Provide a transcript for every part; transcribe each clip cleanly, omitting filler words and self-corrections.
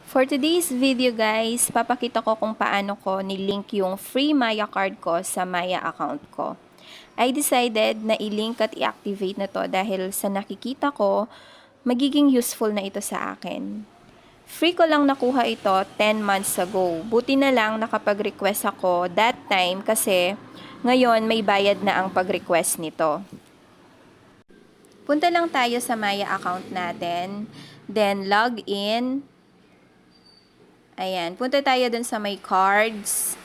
For today's video guys, papakita ko kung paano ko nilink yung free Maya card ko sa Maya account ko. I decided na i-link at i-activate na to dahil sa nakikita ko, magiging useful na ito sa akin. Free ko lang nakuha ito 10 months ago. Buti na lang nakapag-request ako that time kasi ngayon may bayad na ang pag-request nito. Punta lang tayo sa Maya account natin, then log in. Ayan, punta tayo dun sa may cards.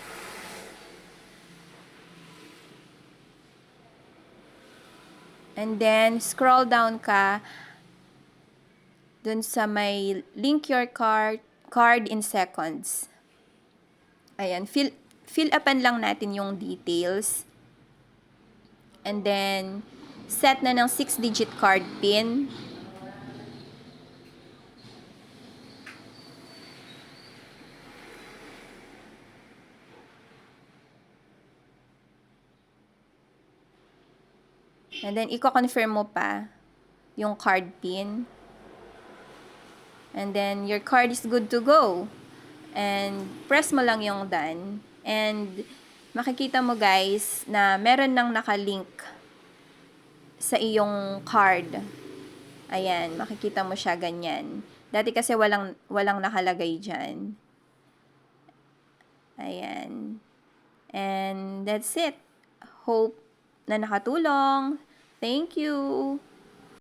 And then, scroll down ka dun sa may link your card in seconds. Ayan, fill upan lang natin yung details. And then, set na ng 6-digit card PIN. And then, i-confirm mo pa yung card PIN. And then, your card is good to go. And, press mo lang yung done. And, makikita mo guys na meron nang nakalink sa iyong card. Ayan, makikita mo siya ganyan. Dati kasi walang nakalagay dyan. Ayan. And, that's it. Hope na nakatulong. Thank you!